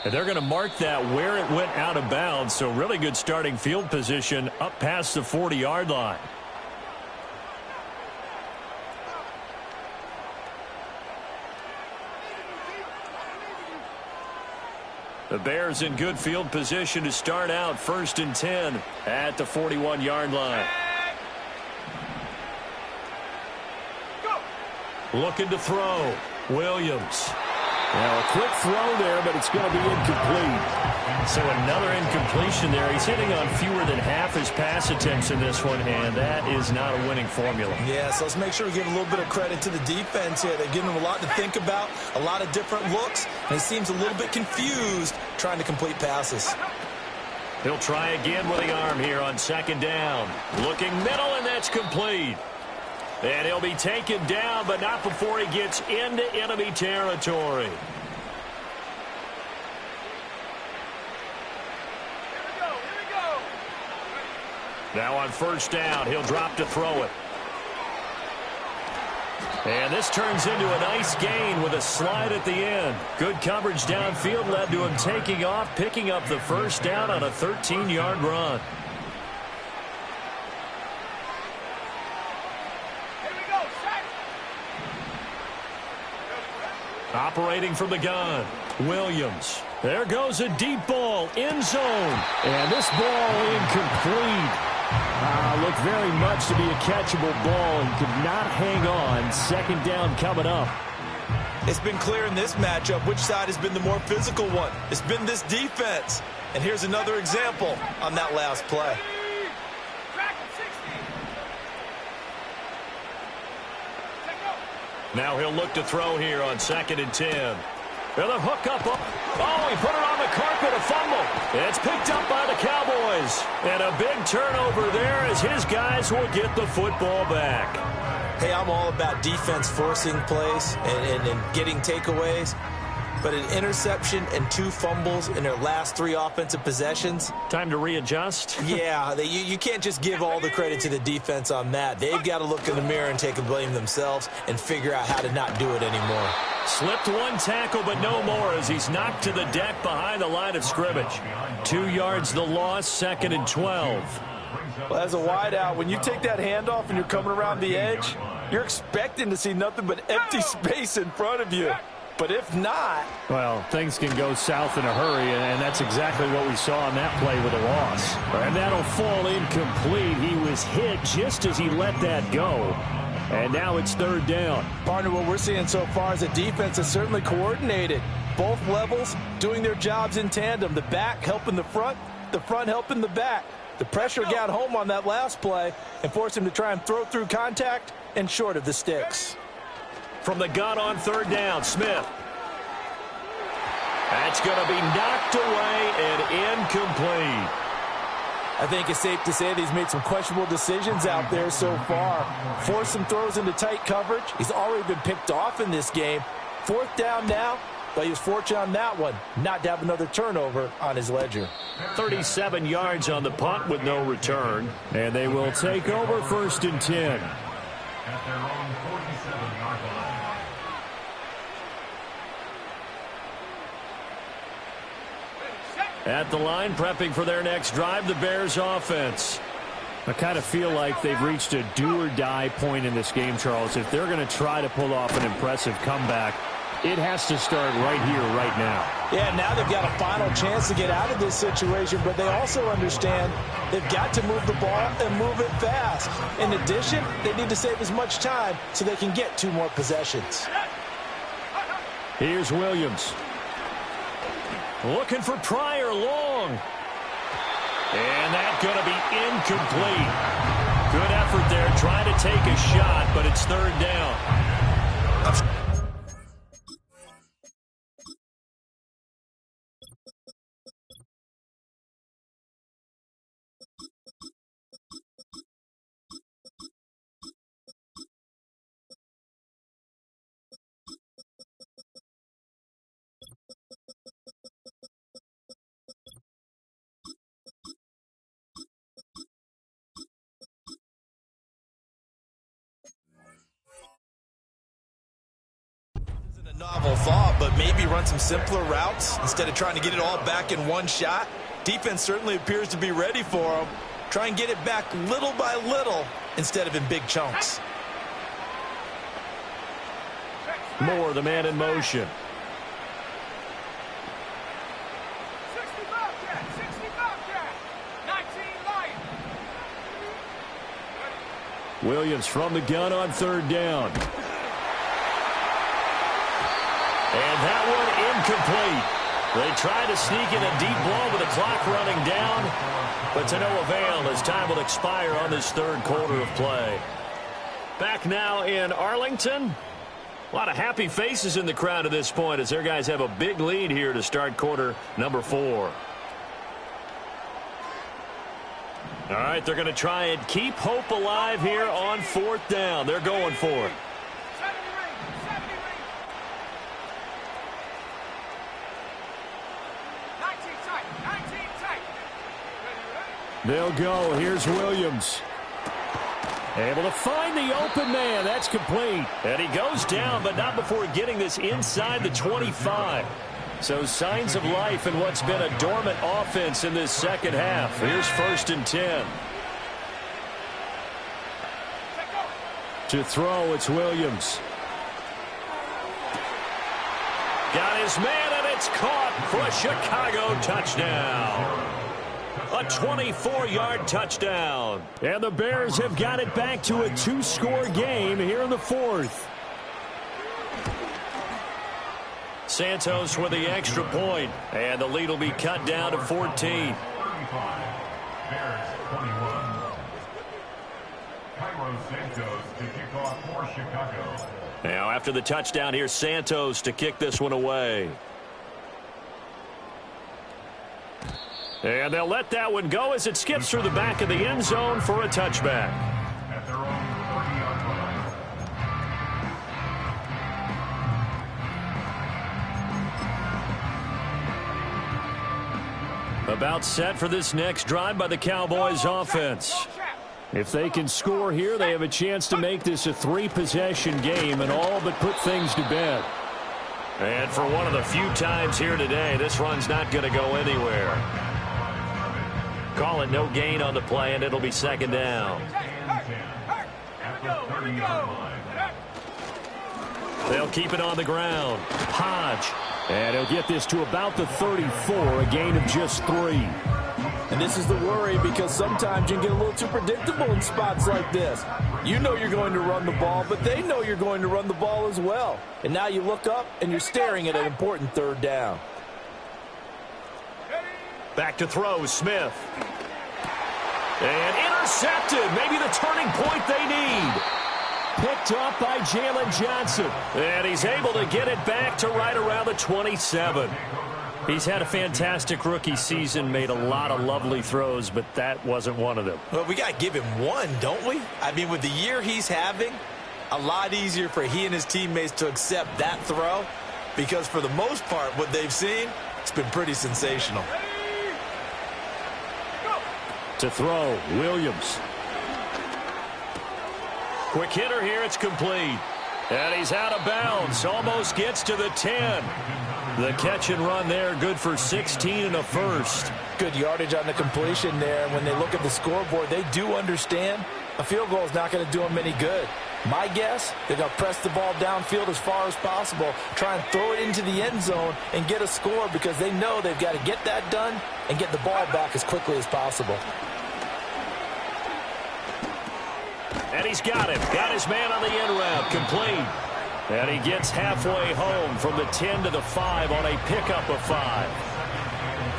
And they're going to mark that where it went out of bounds. So really good starting field position up past the 40-yard line. The Bears in good field position to start out 1st and 10 at the 41-yard line. Looking to throw. Williams. Now a quick throw there, but it's going to be incomplete. So another incompletion there. He's hitting on fewer than half his pass attempts in this one, and that is not a winning formula. Yeah, so let's make sure we give a little bit of credit to the defense here. They're giving him a lot to think about, a lot of different looks, and he seems a little bit confused trying to complete passes. He'll try again with the arm here on 2nd down. Looking middle, and that's complete. And he'll be taken down, but not before he gets into enemy territory. Now on first down, he'll drop to throw it. And this turns into a nice gain with a slide at the end. Good coverage downfield led to him taking off, picking up the first down on a 13-yard run. Here we go, set. Operating from the gun, Williams. There goes a deep ball, end zone. And this ball incomplete. Looked very much to be a catchable ball and could not hang on. Second down coming up. It's been clear in this matchup which side has been the more physical one. It's been this defense. And here's another example on that last play. Track him, 60. Take go. Now he'll look to throw here on 2nd and 10. And the hook up. Oh, he put it on the carpet, a fumble. It's picked up by the Cowboys. And a big turnover there as his guys will get the football back. Hey, I'm all about defense forcing plays and getting takeaways. But an interception and 2 fumbles in their last 3 offensive possessions. Time to readjust? Yeah, you can't just give all the credit to the defense on that. They've got to look in the mirror and take the blame themselves and figure out how to not do it anymore. Slipped 1 tackle, but no more as he's knocked to the deck behind the line of scrimmage. 2 yards the loss, 2nd and 12. Well, as a wideout, when you take that handoff and you're coming around the edge, you're expecting to see nothing but empty space in front of you. But if not... Well, things can go south in a hurry, and that's exactly what we saw on that play with a loss. And that'll fall incomplete. He was hit just as he let that go. And now it's 3rd down. Partner, what we're seeing so far is a defense that's certainly coordinated. Both levels doing their jobs in tandem. The back helping the front helping the back. The pressure got home on that last play and forced him to try and throw through contact and short of the sticks. From the gun on 3rd down, Smith. That's going to be knocked away and incomplete. I think it's safe to say that he's made some questionable decisions out there so far. Forced some throws into tight coverage. He's already been picked off in this game. 4th down now, but he was fortunate on that one not to have another turnover on his ledger. 37 yards on the punt with no return. And they will take over 1st and 10. At their own 47-yard line. At the line, prepping for their next drive, the Bears offense. I kind of feel like they've reached a do-or-die point in this game, Charles. If they're going to try to pull off an impressive comeback, it has to start right here, right now. Yeah, now they've got a final chance to get out of this situation, but they also understand they've got to move the ball and move it fast. In addition, they need to save as much time so they can get 2 more possessions. Here's Williams. Looking for Pryor long. And that's going to be incomplete. Good effort there, trying to take a shot, but it's 3rd down. Novel thought, but maybe run some simpler routes instead of trying to get it all back in one shot. Defense certainly appears to be ready for them. Try and get it back little by little instead of in big chunks. Moore, the man in motion. 65 cat, 19 light. Williams from the gun on 3rd down. And that one incomplete. They try to sneak in a deep ball with the clock running down, but to no avail as time will expire on this 3rd quarter of play. Back now in Arlington. A lot of happy faces in the crowd at this point as their guys have a big lead here to start quarter number 4. All right, they're going to try and keep hope alive here on 4th down. They're going for it. 70 19 tight. They'll go. Here's Williams. Able to find the open man. That's complete. And he goes down, but not before getting this inside the 25. So signs of life in what's been a dormant offense in this second half. Here's 1st and 10. To throw, it's Williams. Got his man, and it's caught for a Chicago touchdown. A 24-yard touchdown. And the Bears have got it back to a 2-score game here in the 4th. Santos with the extra point, and the lead will be cut down to 14. 35. Bears 21. Cairo Santos to kick off for Chicago. Now after the touchdown, here's Santos to kick this one away. And they'll let that one go as it skips through the back of the end zone for a touchback. At their own 30-yard line. About set for this next drive by the Cowboys offense. If they can score here, they have a chance to make this a 3-possession game and all but put things to bed. And for one of the few times here today, this run's not going to go anywhere. Call it no gain on the play, and it'll be 2nd down. At the 30-yard line. They'll keep it on the ground. Hodge. And he'll get this to about the 34, a gain of just 3. And this is the worry because sometimes you can get a little too predictable in spots like this. You know you're going to run the ball, but they know you're going to run the ball as well. And now you look up and you're staring at an important 3rd down. Back to throw, Smith. And intercepted. Maybe the turning point they need. Picked up by Jalen Johnson. And he's able to get it back to right around the 27. He's had a fantastic rookie season, made a lot of lovely throws, but that wasn't one of them. Well, we got to give him one, don't we? I mean, with the year he's having, a lot easier for he and his teammates to accept that throw because for the most part, what they've seen, it's been pretty sensational. To throw, Williams. Quick hitter here, it's complete. And he's out of bounds, almost gets to the 10. The catch and run there, good for 16 and a first. Good yardage on the completion there. When they look at the scoreboard, they do understand a field goal is not going to do them any good. My guess, they're going to press the ball downfield as far as possible, try and throw it into the end zone and get a score because they know they've got to get that done and get the ball back as quickly as possible. And he's got it. Got his man on the end route. Complete. And he gets halfway home from the 10 to the 5 on a pickup of 5.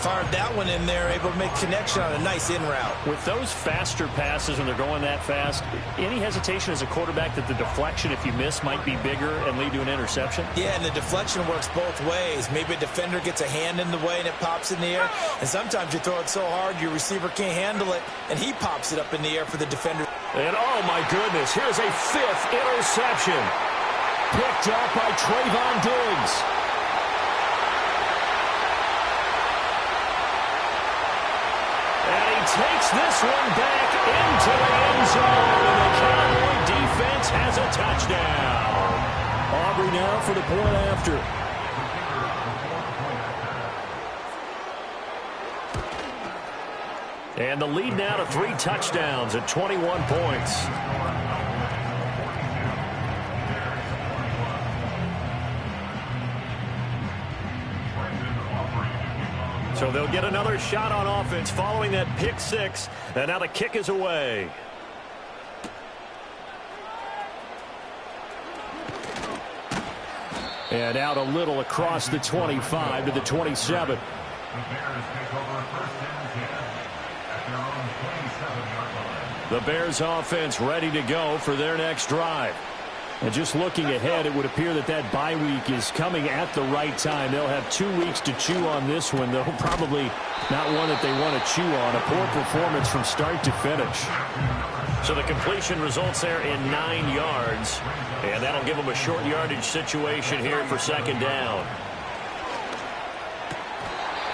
Fired that one in there, able to make connection on a nice in route. With those faster passes when they're going that fast, any hesitation as a quarterback that the deflection, if you miss, might be bigger and lead to an interception? Yeah, and the deflection works both ways. Maybe a defender gets a hand in the way and it pops in the air. And sometimes you throw it so hard your receiver can't handle it, and he pops it up in the air for the defender. And oh my goodness, here's a 5th interception. Picked up by Trayvon Diggs. And he takes this one back into the end zone. And the Cowboy defense has a touchdown. Aubrey now for the point after. And the lead now to 3 touchdowns at 21 points. So they'll get another shot on offense following that pick 6. And now the kick is away. And out a little across the 25 to the 27. The Bears take over 1st and 10 at their own 27-yard line. The Bears offense ready to go for their next drive. And just looking ahead, it would appear that that bye week is coming at the right time. They'll have 2 weeks to chew on this one, though probably not one that they want to chew on. A poor performance from start to finish. So the completion results there in 9 yards. And that'll give them a short yardage situation here for 2nd down.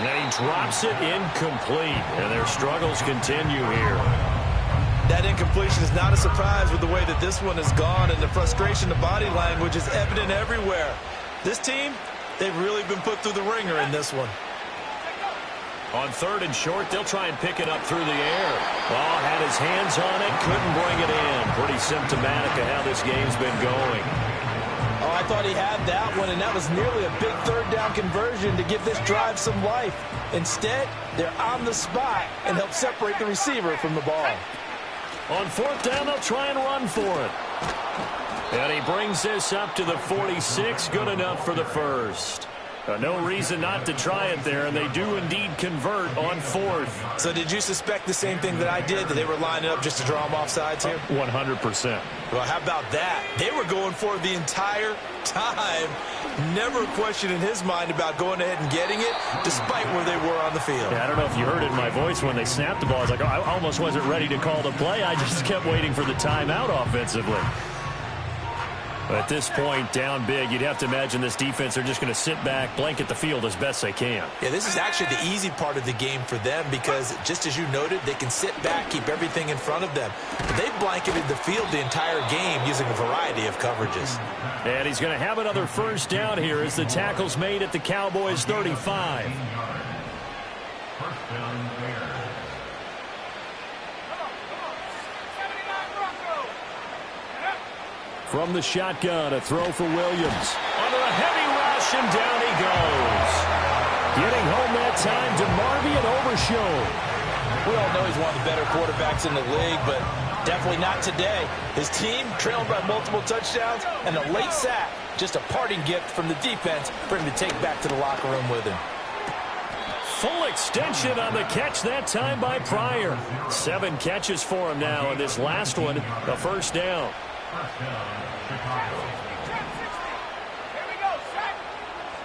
And then he drops it incomplete. And their struggles continue here. That incompletion is not a surprise with the way that this one has gone, and the frustration, the body language is evident everywhere. This team, they've really been put through the ringer in this one. On 3rd and short, they'll try and pick it up through the air. Ball had his hands on it, couldn't bring it in. Pretty symptomatic of how this game's been going. Oh, I thought he had that one, and that was nearly a big 3rd down conversion to give this drive some life. Instead, they're on the spot and help separate the receiver from the ball. On 4th down, they'll try and run for it. And he brings this up to the 46. Good enough for the first. No reason not to try it there, and they do indeed convert on 4th. So did you suspect the same thing that I did, that they were lining up just to draw them off sides here? 100%. Well, how about that? They were going for it the entire time. Never a question in his mind about going ahead and getting it, despite where they were on the field. Yeah, I don't know if you heard it in my voice when they snapped the ball. I was like, oh, I almost wasn't ready to call the play. I just kept waiting for the timeout offensively. But at this point, down big, you'd have to imagine this defense are just going to sit back, blanket the field as best they can. Yeah, this is actually the easy part of the game for them because, just as you noted, they can sit back, keep everything in front of them. But they've blanketed the field the entire game using a variety of coverages. And he's going to have another first down here as the tackle's made at the Cowboys' 35. From the shotgun, a throw for Williams. Under a heavy rush, and down he goes. Getting home that time to Marvy and Overshown. We all know he's one of the better quarterbacks in the league, but definitely not today. His team trailed by multiple touchdowns, and a late sack, just a parting gift from the defense for him to take back to the locker room with him. Full extension on the catch that time by Pryor. 7 catches for him now, and this last one, a first down.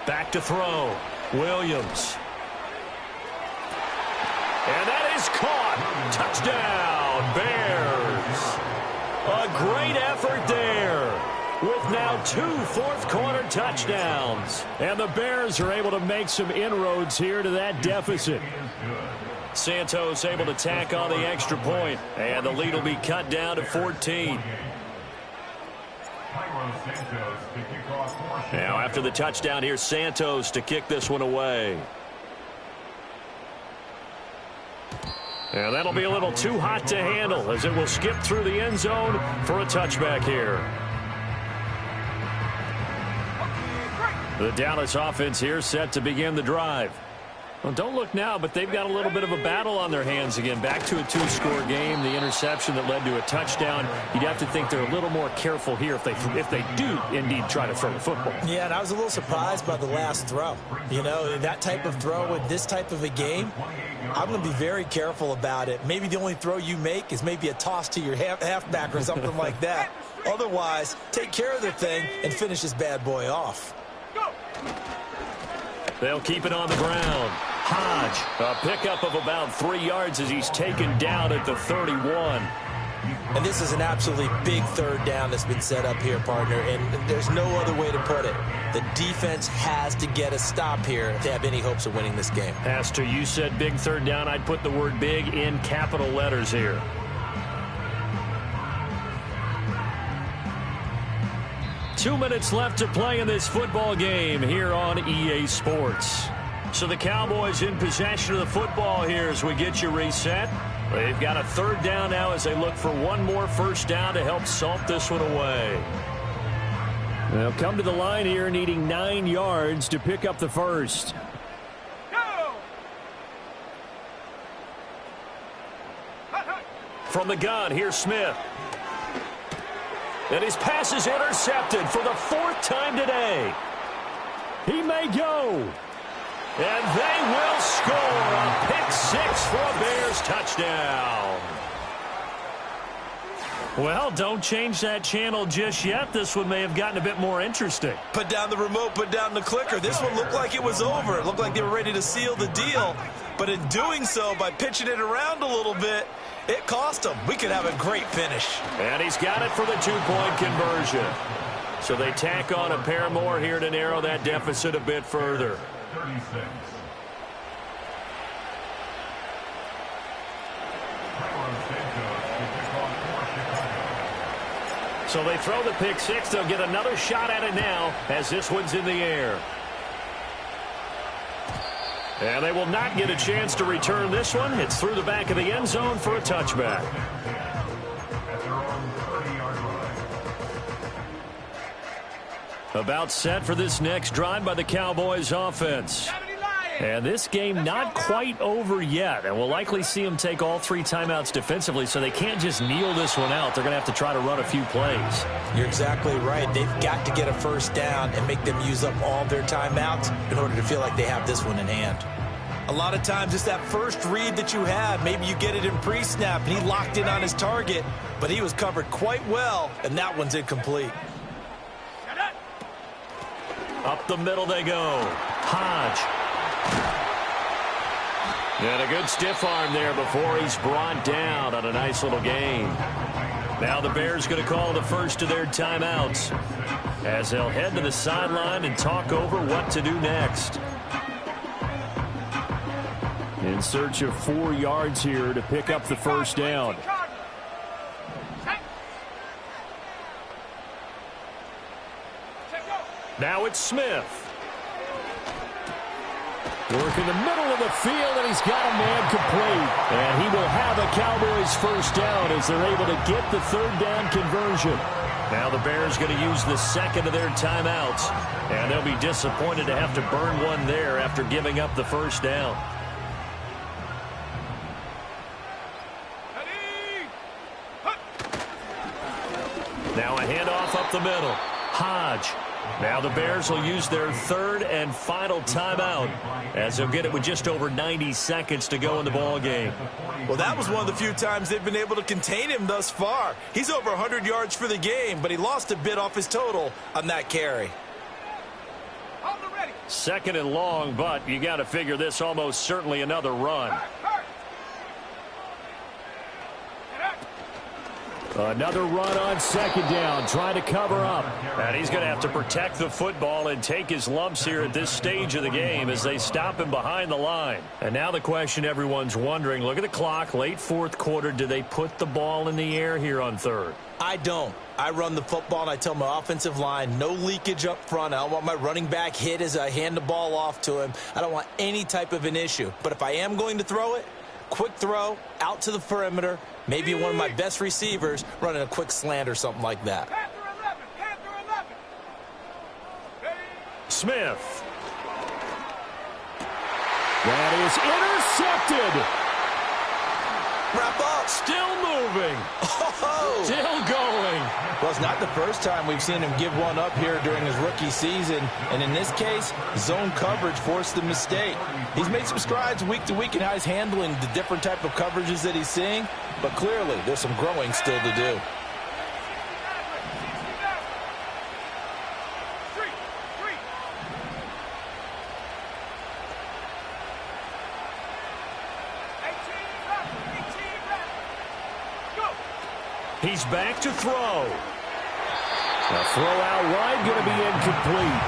Back to throw. Williams. And that is caught. Touchdown, Bears. A great effort there with now 2 fourth-quarter touchdowns. And the Bears are able to make some inroads here to that deficit. Santos able to tack on the extra point, and the lead will be cut down to 14. Now after the touchdown, here's Santos to kick this one away. And that'll be a little too hot to handle as it will skip through the end zone for a touchback here. The Dallas offense here set to begin the drive. Well, don't look now, but they've got a little bit of a battle on their hands again. Back to a 2-score game. The interception that led to a touchdown. You'd have to think they're a little more careful here if they do indeed try to throw the football. Yeah, and I was a little surprised by the last throw. You know, that type of throw in this type of a game, I'm going to be very careful about it. Maybe the only throw you make is maybe a toss to your halfback or something like that. Otherwise, take care of the thing and finish this bad boy off. They'll keep it on the ground. Hodge, a pickup of about 3 yards as he's taken down at the 31. And this is an absolutely big 3rd down that's been set up here, partner, and there's no other way to put it. The defense has to get a stop here if they have any hopes of winning this game. As to you said big 3rd down, I'd put the word big in capital letters here. Two minutes left to play in this football game here on EA Sports. So the Cowboys in possession of the football here as we get you reset. They've got a 3rd down now as they look for one more first down to help salt this one away. They'll come to the line here needing 9 yards to pick up the first. From the gun, here's Smith. And his pass is intercepted for the 4th time today. He may go. And they will score a pick 6 for a Bears touchdown. Well, don't change that channel just yet. This one may have gotten a bit more interesting. Put down the remote, put down the clicker. This one looked like it was over. It looked like they were ready to seal the deal. But in doing so, by pitching it around a little bit, it cost them. We could have a great finish. And he's got it for the 2-point conversion. So they tack on a pair more here to narrow that deficit a bit further. So they throw the pick six. They'll get another shot at it now as this one's in the air. And they will not get a chance to return this one. It's through the back of the end zone for a touchback. About set for this next drive by the Cowboys offense. And this game not quite over yet. And we'll likely see them take all 3 timeouts defensively, so they can't just kneel this one out. They're going to have to try to run a few plays. You're exactly right. They've got to get a first down and make them use up all their timeouts in order to feel like they have this one in hand. A lot of times it's that first read that you have. Maybe you get it in pre-snap, and he locked in on his target, but he was covered quite well, and that one's incomplete. Up the middle they go. Hodge. And a good stiff arm there before he's brought down on a nice little gain. Now the Bears going to call the first of their timeouts as they'll head to the sideline and talk over what to do next. In search of 4 yards here to pick up the first down. Now it's Smith. Working the middle of the field, and he's got a man complete. And he will have a Cowboys first down as they're able to get the 3rd down conversion. Now the Bears going to use the second of their timeouts. And they'll be disappointed to have to burn one there after giving up the first down. Now a handoff up the middle. Hodge. Now the Bears will use their 3rd and final timeout as they'll get it with just over 90 seconds to go in the ball game. Well, that was one of the few times they've been able to contain him thus far. He's over 100 yards for the game, but he lost a bit off his total on that carry. 2nd and long, but you got to figure this almost certainly another run. Another run on 2nd down, trying to cover up. And he's going to have to protect the football and take his lumps here at this stage of the game as they stop him behind the line. And now the question everyone's wondering, look at the clock, late 4th quarter, do they put the ball in the air here on 3rd? I don't. I run the football, and I tell my offensive line, no leakage up front. I don't want my running back hit as I hand the ball off to him. I don't want any type of an issue. But if I am going to throw it, quick throw, out to the perimeter, maybe one of my best receivers running a quick slant or something like that. Smith. That is intercepted. Wrap up. Still moving. Oh. Still going. Well, it's not the first time we've seen him give one up here during his rookie season. And in this case, zone coverage forced the mistake. He's made some strides week to week in how he's handling the different type of coverages that he's seeing. But clearly, there's some growing still to do. He's back to throw. A throw out wide, going to be incomplete.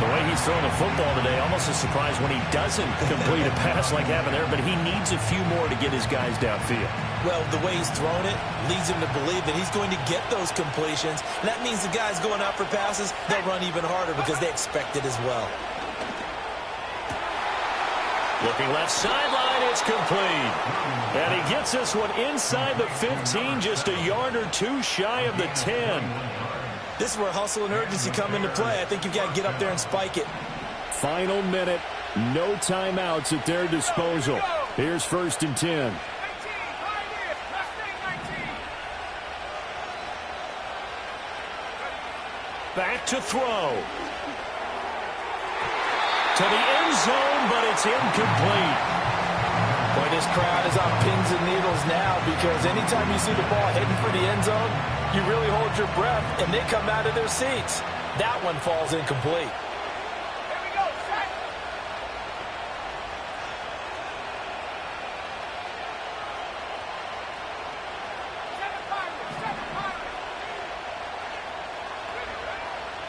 The way he's throwing the football today, almost a surprise when he doesn't complete a pass like having there, but he needs a few more to get his guys downfield. Well, the way he's thrown it leads him to believe that he's going to get those completions. And that means the guys going out for passes, they'll run even harder because they expect it as well. Looking left sideline, it's complete. And he gets this one inside the 15, just a yard or two shy of the 10. This is where hustle and urgency come into play. I think you've got to get up there and spike it. Final minute, no timeouts at their disposal. Here's 1st and 10. Back to throw. To the end zone, but it's incomplete. Boy, this crowd is on pins and needles now because anytime you see the ball heading for the end zone, you really hold your breath, and they come out of their seats. That one falls incomplete. Here we go, set.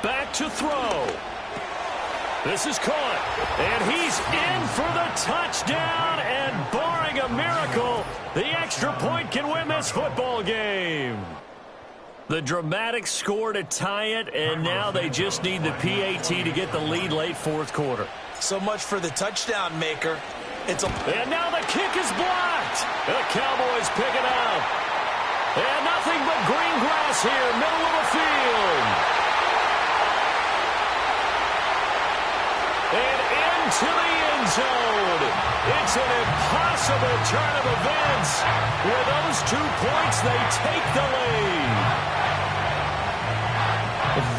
Back to throw. This is caught, and he's in for the touchdown, and barring a miracle, the extra point can win this football game. The dramatic score to tie it, and now they just need the PAT to get the lead late fourth quarter. So much for the touchdown maker. And now the kick is blocked. The Cowboys pick it up. And nothing but green grass here, middle of the field. And into the end zone. It's an impossible turn of events. With those 2 points, they take the lead.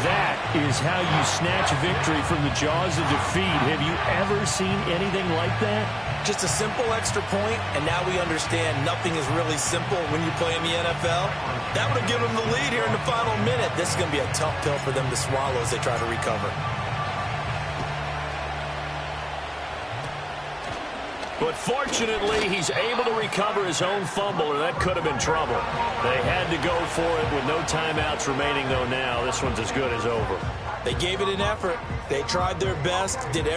That is how you snatch victory from the jaws of defeat. Have you ever seen anything like that? Just a simple extra point, and now we understand nothing is really simple when you play in the NFL. That would have given them the lead here in the final minute. This is going to be a tough pill for them to swallow as they try to recover. But fortunately, he's able to recover his own fumble, or that could have been trouble. They had to go for it with no timeouts remaining, though, now. This one's as good as over. They gave it an effort. They tried their best, did everything.